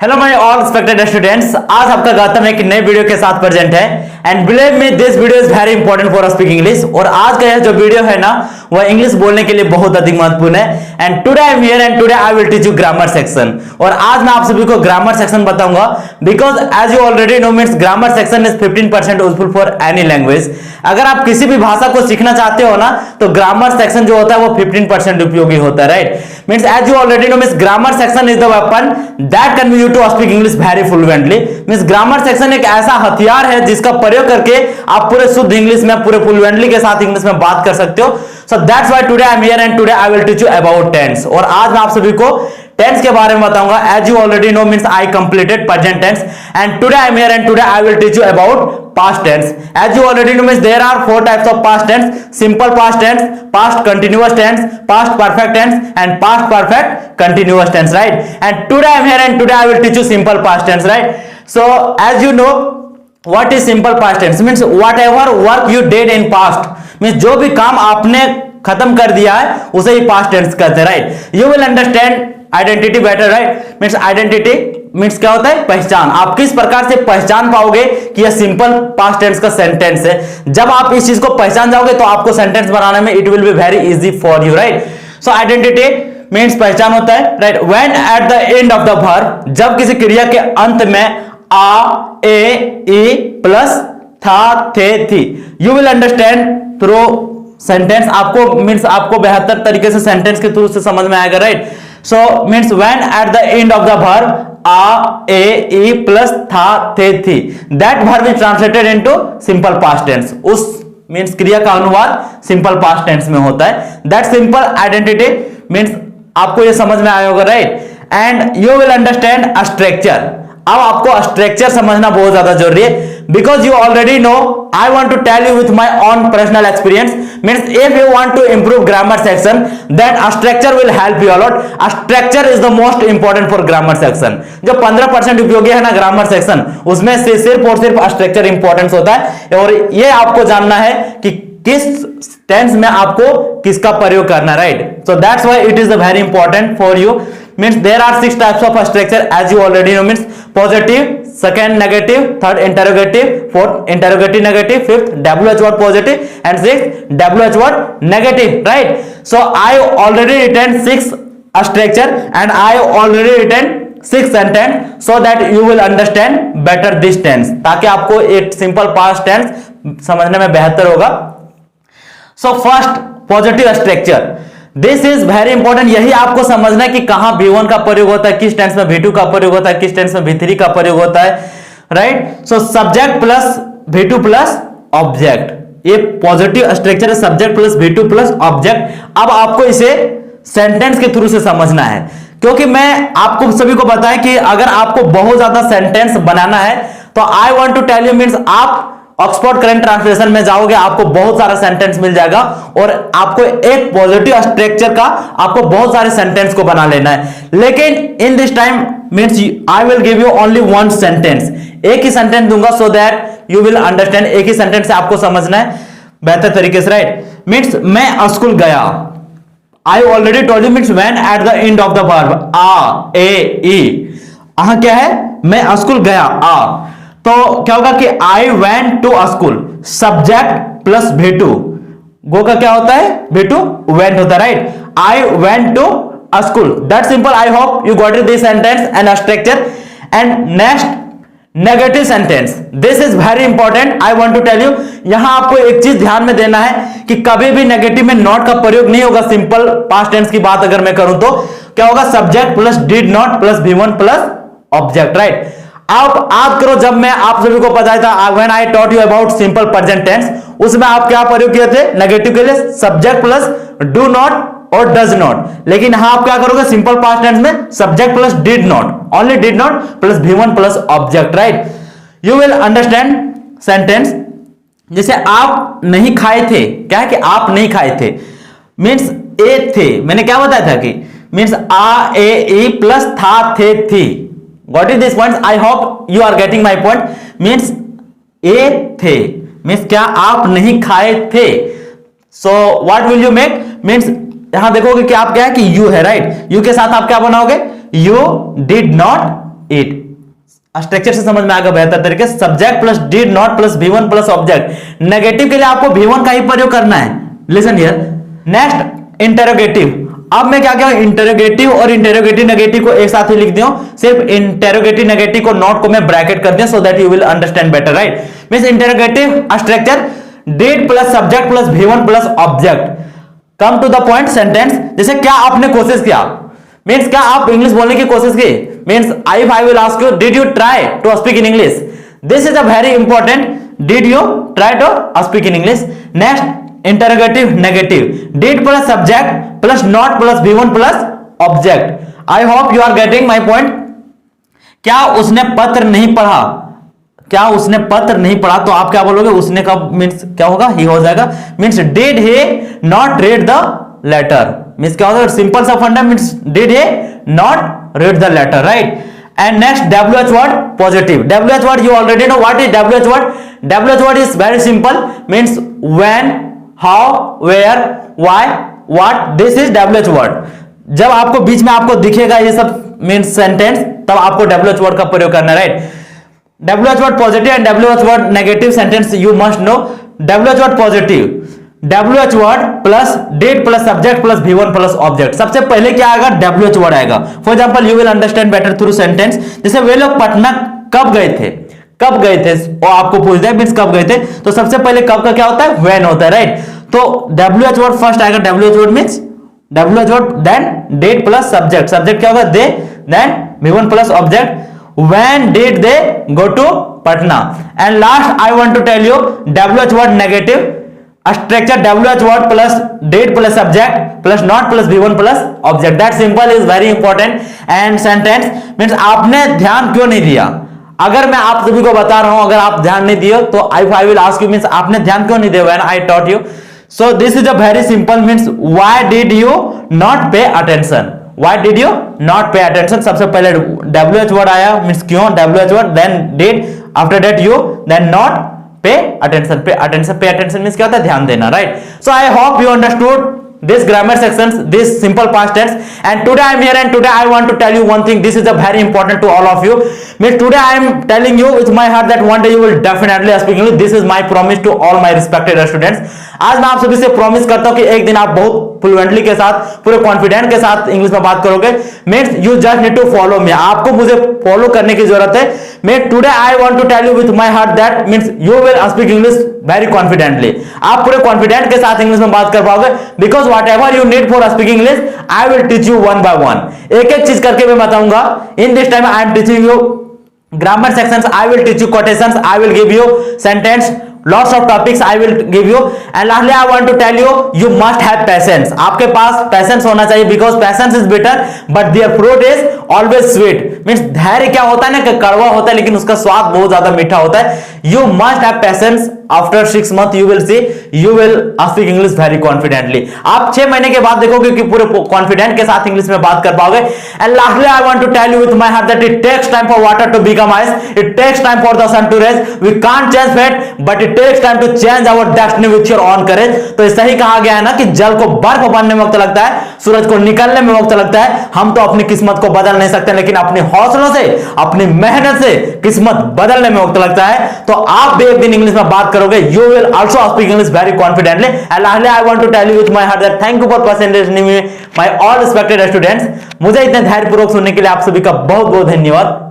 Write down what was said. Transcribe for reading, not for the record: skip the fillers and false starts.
Hello my all respected students, आज आपका गौतम एक नए वीडियो के साथ प्रेजेंट है and believe me this video is very important for speaking English. और आज का यह जो वीडियो है ना वह इंग्लिश बोलने के लिए बहुत अधिक महत्वपूर्ण है and today I am here and today I will teach you grammar section. और आज मैं आप सभी को ग्रामर सेक्शन बताऊंगा because as you already know means grammar section is 15% useful for any language. अगर आप किसी भी भाषा को सीखना चाहते हो ना तो ग्रामर सेक्शन जो होता है वो 15% उपयोगी होता है, right. Means as you already know means grammar section is the weapon that can be used to speak English very fluently. Means grammar section एक ऐसा हथियार है जिसका प्रयोग करके आप पूरे शुद्ध इंग्लिश में पूरे फ्लुएंटली के साथ इंग्लिश में बात कर सकते हो। So that's why today I am here and today I will teach you about tense. और आज मैं आप सभी को टेंस के बारे में बताऊंगा। As you already know means I completed present tense and today I am here and today I will teach you about past tense. As you already know means there are 4 types of past tense: simple past tense, past continuous tense, past perfect tense and past perfect continuous tense, right? And today I am here and today I will teach you simple past tense, right? So as you know what is simple past tense means whatever work you did in past means जो भी काम आपने खत्म कर दिया है उसे ही past tense कहते हैं, right? You will understand identity better, right? means identity means क्या होता है? पहचान। आप किस प्रकार से पहचान पाओगे कि यह सिंपल पास्ट टेंस का सेंटेंस है। जब आप इस चीज को पहचान जाओगे तो आपको सेंटेंस बनाने में it will be very easy for you, right. So identity means पहचान होता है, right. When at the end of the verb, जब किसी क्रिया के अंत में आ ए ई प्लस था थे थी, you will understand through sentence. आपको मीन्स आपको बेहतर तरीके से सेंटेंस के थ्रू से समझ में आएगा, right. So means when at the end of the verb आ ए ई प्लस था थे थी, that verb is translated into simple past tense. उस मीन्स क्रिया का अनुवाद सिंपल पास्ट टेंस में होता है। दैट सिंपल आइडेंटिटी मीन्स आपको ये समझ में आया होगा, right. And you will understand a structure. अब आपको स्ट्रक्चर समझना बहुत ज्यादा जरूरी है because you already know I want to tell you with my own personal experience means if you want to improve grammar section then a structure will help you a lot. A structure is the most important for grammar section. जो 15% उपयोगी है ना grammar section उसमें से सिर्फ और सिर्फ structure importance होता है। और ये आपको जानना है कि किस टेंस में आपको किसका प्रयोग करना है, right. So that's why it is very important for you. means there are 6 types of structure as you already know means positive, second negative, third interrogative, fourth interrogative negative, fifth WH word positive and sixth WH word negative, right? So I already written 6 structure and I already written 6 sentence so that you will understand better this tense, ताकि आपको एक simple past tense समझने में बेहतर होगा। So first positive structure, this is very important. यही आपको समझना है कि कहां V1 का प्रयोग होता है, किस टेंस में V2 का प्रयोग होता है, किस टेंस में V3 का प्रयोग होता है, right. So subject plus V2 plus object, ये पॉजिटिव स्ट्रक्चर है, subject plus V2 plus object. अब आपको इसे सेंटेंस के थ्रू से समझना है क्योंकि मैं आपको सभी को बताया कि अगर आपको बहुत ज्यादा सेंटेंस बनाना है तो I want to tell you means आप ऑक्सफोर्ड करंट ट्रांसलेशन में जाओगे आपको बहुत सारा सेंटेंस मिल जाएगा और आपको एक पॉजिटिव स्ट्रक्चर का आपको बहुत सारे सेंटेंस को बना लेना है। लेकिन in this time means I will give you only one sentence, एक ही सेंटेंस दूंगा सो दैट यू विल अंडरस्टैंड। एक ही सेंटेंस से आपको समझना है बेहतर तरीके से, राइट। मींस मैं स्कूल गया, I already told you means when at the end of the verb आ ए ई, क्या है? मैं स्कूल गया आ, तो क्या होगा कि I went to school, subject plus V2, go का क्या होता है? V2 वेंट होता है, right. I went to school, that simple. I hope you got it this sentence and structure. And next negative sentence, this is very important. I want to tell you, यहां आपको एक चीज ध्यान में देना है कि कभी भी नेगेटिव में नॉट का प्रयोग नहीं होगा। सिंपल पास्ट टेंस की बात अगर मैं करूं तो क्या होगा? Subject plus did not plus V1 plus object, right. आप याद करो जब मैं आप सभी को बताया था when I taught you about simple present tense, उसमें आप क्या प्रयोग किए थे? नेगेटिव के लिए सब्जेक्ट प्लस डू नॉट और डज नॉट। लेकिन यहां आप क्या करोगे? सिंपल पास्ट टेंस में subject plus did not, only did not plus V1 plus object, right. You will understand sentence. जैसे आप नहीं खाए थे, क्या है कि आप नहीं खाए थे मीन्स ए थे, मैंने क्या बताया था कि मीन्स आ ए ई प्लस था थे थी। What is this point? I hope you are getting my point. Means ए थे मीन्स क्या आप नहीं खाए थे। So what will you make? Means यहां देखोगे कि आप क्या है कि यू है, राइट। यू के साथ आप क्या बनाओगे? You did not it. Structure से समझ में आएगा बेहतर तरीके से। Subject plus did not plus V1 plus object. Negative के लिए आपको V1 का ही प्रयोग करना है। Listen here. Next interrogative. अब मैं क्या किया, इंटेरोगेटिव और इंटेरोगेटिव नेगेटिव को एक साथ ही लिख दिया। सिर्फ इंटेरोगेटिव नेगेटिव को नोट को मैं ब्रैकेट कर दिया so that you will understand better, right. Means interrogative structure did plus subject plus V1 plus object. Come to the point sentence. जैसे क्या आपने कोशिश किया, मींस क्या आप इंग्लिश बोलने की कोशिश की। Means I will ask you did you try to speak in English. This is a very important. Did you try to speak in English. Next interrogative negative. Did plus subject plus not plus V1 plus object. I hope you are getting my point. क्या उसने पत्र नहीं पढ़ा, क्या उसने पत्र नहीं पढ़ा, तो आप क्या बोलोगे, उसने का मींस क्या होगा, ही हो जाएगा। Means did he not read the letter. Means क्या होगा, सिंपल सा फंडा। Means did he not read the letter, right. And next WH word positive. WH word you already know what is WH word. WH word is very simple. Means when, how, where, why, what, this is WH word. जब आपको बीच में आपको दिखेगा ये सब means sentence, तब आपको WH word का प्रयोग करना है, right. WH word positive and WH word negative sentence you must know. WH word positive, WH word plus did plus subject plus V1 plus object। सबसे पहले क्या आएगा, WH word आएगा। For example you will understand better through sentence. जैसे वे लोग पटना कब गए थे, कब गए थे, वो आपको पूछ दे मींस कब गए थे, तो सबसे पहले कब का क्या होता है, when होता है, राइट। तो WH word फर्स्ट आएगा। WH word means WH word then did plus subject। Subject क्या होगा, they, then V1 plus object। When did they go to Patna? And last I want to tell you WH word negative structure WH word plus did plus subject plus not plus V1 plus object। That simple is very important। And sentence means आपने ध्यान क्यों नहीं दिया। अगर मैं आप सभी को बता रहा हूं, अगर आप ध्यान नहीं दिए तो I will ask you means आपने ध्यान क्यों नहीं दिया when I taught you। So this is a very simple means why did you not pay attention। Why did you not pay attention। सबसे पहले WH word आया मीन्स क्यों, WH word then did, after that you, then not, pay attention। pay attention means क्या होता है, ध्यान देना, right। So I hope you understood this grammar sections, this simple past tense। And today I am here and today I want to tell you one thing। This is a very important to all of you। Means today I am telling you with my heart that one day you will definitely speak English। This is my promise to all my respected students। आज मैं आप सभी से promise करता हूं कि एक दिन आप बहुत फ्लुएंटली के साथ, पूरे कॉन्फिडेंट के साथ इंग्लिश में बात करोगे। Means you just need to follow me. आपको मुझे फॉलो करने की जरूरत है। Means today I want to tell you with my heart that means you will speak English very confidently. आप पूरे कॉन्फिडेंट के साथ इंग्लिश में बात कर पाओगे because what ever you need for speaking English I will teach you one by one. एक एक चीज करके मैं बताऊंगा। In this time I am teaching you grammar sections, I will teach you quotations, I will give you sentence, lots of topics I will give you। and lastly I want to tell you you must have patience। आपके पास patience होना चाहिए because patience is bitter but their fruit is always sweet। means धैर्य क्या होता है ना कि कड़वा होता है लेकिन उसका स्वाद बहुत ज्यादा मीठा होता है। you must have patience। after 6 months you will see you will speak English very confidently। आप 6 महीने के बाद देखोगे कि पूरे कॉन्फिडेंट के साथ इंग्लिश में बात कर पाओगे। and lastly I want to tell you with my heart that it takes time for water to become ice, it takes time for the sun to rise। we can't change fate but it takes time to change our destiny with your own courage। तो सही कहा गया है ना कि जल को बर्फ बनने में वक्त लगता है, सूरज को निकलने में वक्त लगता है। हम तो अपनी किस्मत को बदल नहीं सकते लेकिन अपने हौसलों से, अपनी मेहनत से किस्मत बदलने में वक्त लगता है। तो आप भी एक दिन इंग्लिश में बात करोगे। you will also speak English very confidently। and lastly I want to tell you with my heart that thank you for listening me my all respected students। मुझे इतने धैर्यपूर्वक सुनने के लिए आप सभी का बहुत बहुत धन्यवाद।